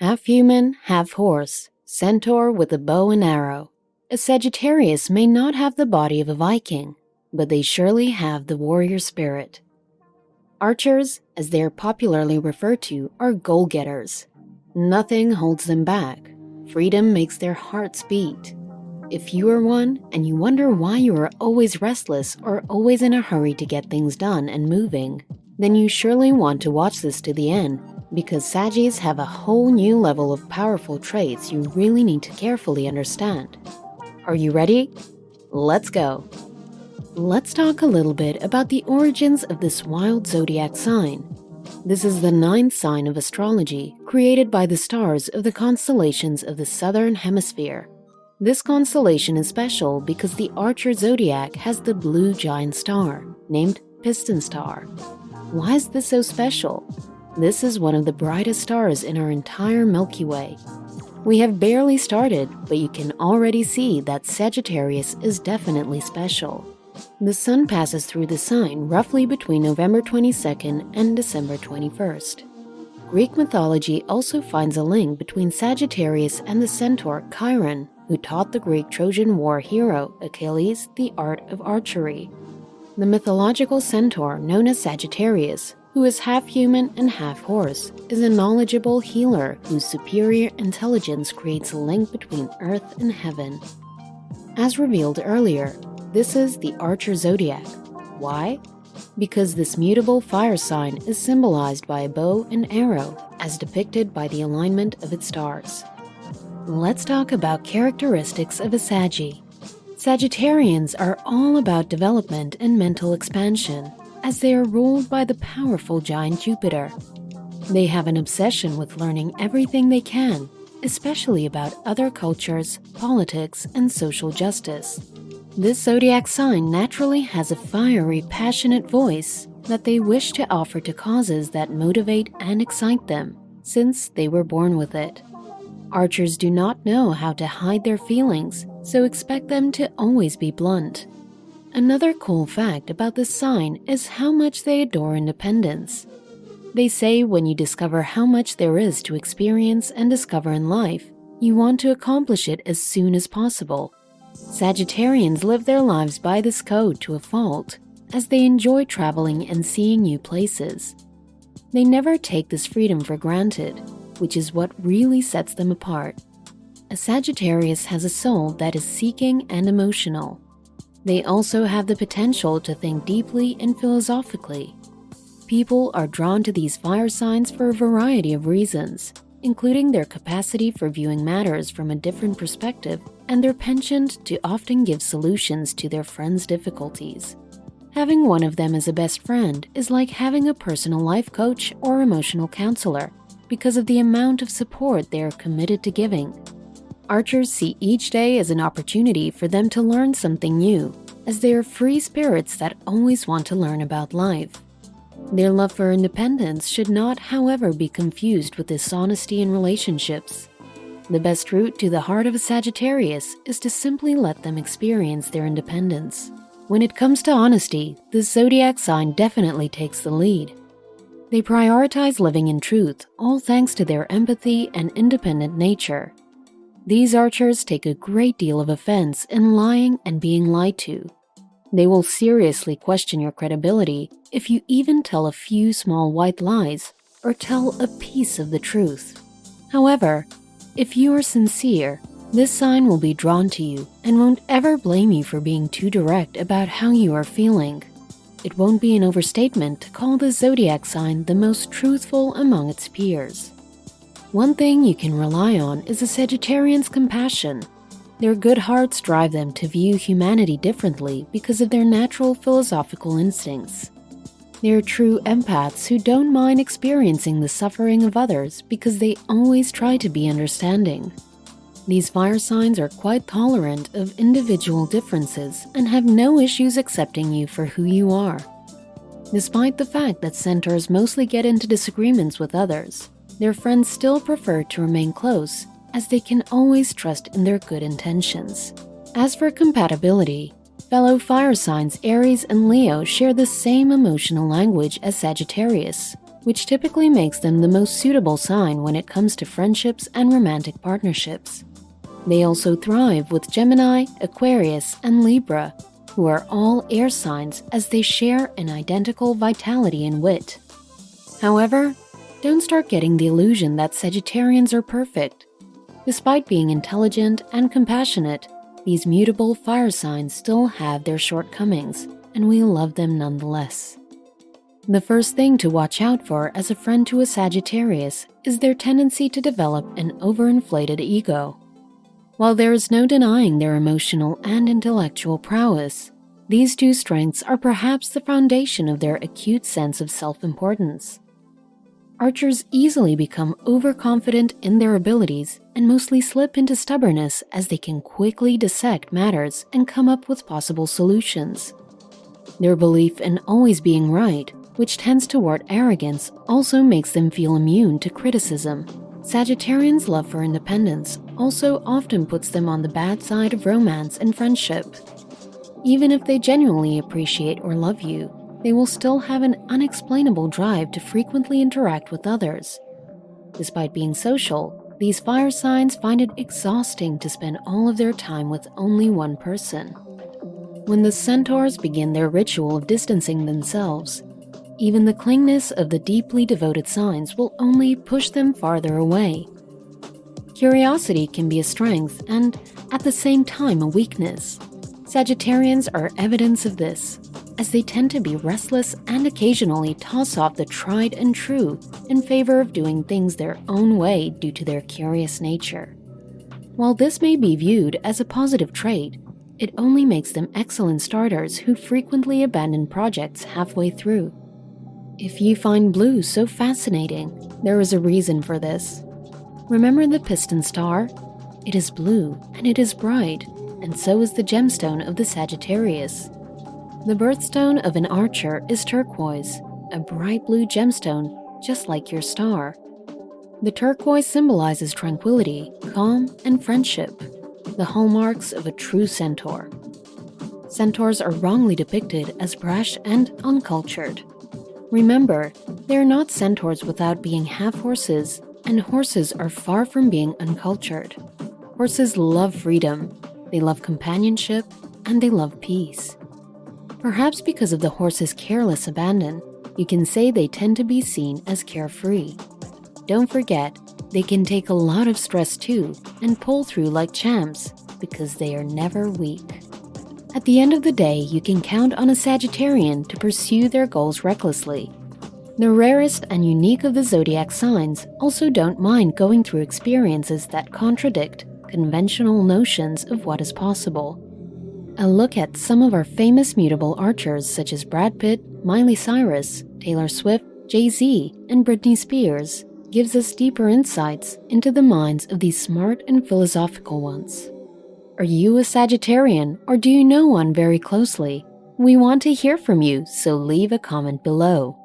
Half human, half horse, centaur with a bow and arrow. A Sagittarius may not have the body of a Viking, but they surely have the warrior spirit. Archers, as they are popularly referred to, are goal-getters. Nothing holds them back. Freedom makes their hearts beat. If you are one and you wonder why you are always restless or always in a hurry to get things done and moving, then you surely want to watch this to the end, because Saggies have a whole new level of powerful traits you really need to carefully understand. Are you ready? Let's go! Let's talk a little bit about the origins of this wild zodiac sign. This is the 9th sign of astrology, created by the stars of the constellations of the Southern Hemisphere. This constellation is special because the Archer zodiac has the blue giant star, named Piston Star. Why is this so special? This is one of the brightest stars in our entire Milky Way. We have barely started, but you can already see that Sagittarius is definitely special. The sun passes through the sign roughly between November 22nd and December 21st. Greek mythology also finds a link between Sagittarius and the centaur Chiron, who taught the Greek Trojan War hero Achilles the art of archery. The mythological centaur known as Sagittarius, who is half human and half horse, is a knowledgeable healer whose superior intelligence creates a link between earth and heaven. As revealed earlier, this is the Archer zodiac. Why? Because this mutable fire sign is symbolized by a bow and arrow, as depicted by the alignment of its stars. Let's talk about characteristics of a Saggy. Sagittarians are all about development and mental expansion, as they are ruled by the powerful giant Jupiter. They have an obsession with learning everything they can, especially about other cultures, politics, and social justice. This zodiac sign naturally has a fiery, passionate voice that they wish to offer to causes that motivate and excite them, since they were born with it. Archers do not know how to hide their feelings, so expect them to always be blunt. Another cool fact about this sign is how much they adore independence. They say when you discover how much there is to experience and discover in life, you want to accomplish it as soon as possible. Sagittarians live their lives by this code to a fault, as they enjoy traveling and seeing new places. They never take this freedom for granted, which is what really sets them apart. A Sagittarius has a soul that is seeking and emotional. They also have the potential to think deeply and philosophically. People are drawn to these fire signs for a variety of reasons, including their capacity for viewing matters from a different perspective and their penchant to often give solutions to their friends' difficulties. Having one of them as a best friend is like having a personal life coach or emotional counselor because of the amount of support they are committed to giving. Archers see each day as an opportunity for them to learn something new, as they are free spirits that always want to learn about life. Their love for independence should not, however, be confused with dishonesty in relationships. The best route to the heart of a Sagittarius is to simply let them experience their independence. When it comes to honesty, the zodiac sign definitely takes the lead. They prioritize living in truth, all thanks to their empathy and independent nature. These archers take a great deal of offense in lying and being lied to. They will seriously question your credibility if you even tell a few small white lies or tell a piece of the truth. However, if you are sincere, this sign will be drawn to you and won't ever blame you for being too direct about how you are feeling. It won't be an overstatement to call the zodiac sign the most truthful among its peers. One thing you can rely on is a Sagittarian's compassion. Their good hearts drive them to view humanity differently because of their natural philosophical instincts. They are true empaths who don't mind experiencing the suffering of others because they always try to be understanding. These fire signs are quite tolerant of individual differences and have no issues accepting you for who you are. Despite the fact that centaurs mostly get into disagreements with others, their friends still prefer to remain close, as they can always trust in their good intentions. As for compatibility, fellow fire signs Aries and Leo share the same emotional language as Sagittarius. which typically makes them the most suitable sign when it comes to friendships and romantic partnerships. They also thrive with Gemini, Aquarius, and Libra, who are all air signs as they share an identical vitality and wit. However, don't start getting the illusion that Sagittarians are perfect. Despite being intelligent and compassionate, these mutable fire signs still have their shortcomings, and we love them nonetheless. The first thing to watch out for as a friend to a Sagittarius is their tendency to develop an overinflated ego. While there is no denying their emotional and intellectual prowess, these two strengths are perhaps the foundation of their acute sense of self-importance. Archers easily become overconfident in their abilities and mostly slip into stubbornness as they can quickly dissect matters and come up with possible solutions. Their belief in always being right, which tends toward arrogance, also makes them feel immune to criticism. Sagittarians' love for independence also often puts them on the bad side of romance and friendship. Even if they genuinely appreciate or love you, they will still have an unexplainable drive to frequently interact with others. Despite being social, these fire signs find it exhausting to spend all of their time with only one person. When the centaurs begin their ritual of distancing themselves, even the clinginess of the deeply devoted signs will only push them farther away. Curiosity can be a strength and, at the same time, a weakness. Sagittarians are evidence of this, as they tend to be restless and occasionally toss off the tried and true in favor of doing things their own way due to their curious nature. While this may be viewed as a positive trait, it only makes them excellent starters who frequently abandon projects halfway through. If you find blue so fascinating, there is a reason for this. Remember the piston star? It is blue and it is bright, and so is the gemstone of the Sagittarius. The birthstone of an archer is turquoise, a bright blue gemstone just like your star. The turquoise symbolizes tranquility, calm, and friendship, the hallmarks of a true centaur. Centaurs are wrongly depicted as brash and uncultured. Remember, they are not centaurs without being half horses, and horses are far from being uncultured. Horses love freedom, they love companionship, and they love peace. Perhaps because of the horse's careless abandon, you can say they tend to be seen as carefree. Don't forget, they can take a lot of stress too and pull through like champs because they are never weak. At the end of the day, you can count on a Sagittarian to pursue their goals recklessly. The rarest and unique of the zodiac signs also don't mind going through experiences that contradict conventional notions of what is possible. A look at some of our famous mutable archers such as Brad Pitt, Miley Cyrus, Taylor Swift, Jay-Z, and Britney Spears gives us deeper insights into the minds of these smart and philosophical ones. Are you a Sagittarian, or do you know one very closely? We want to hear from you, so leave a comment below.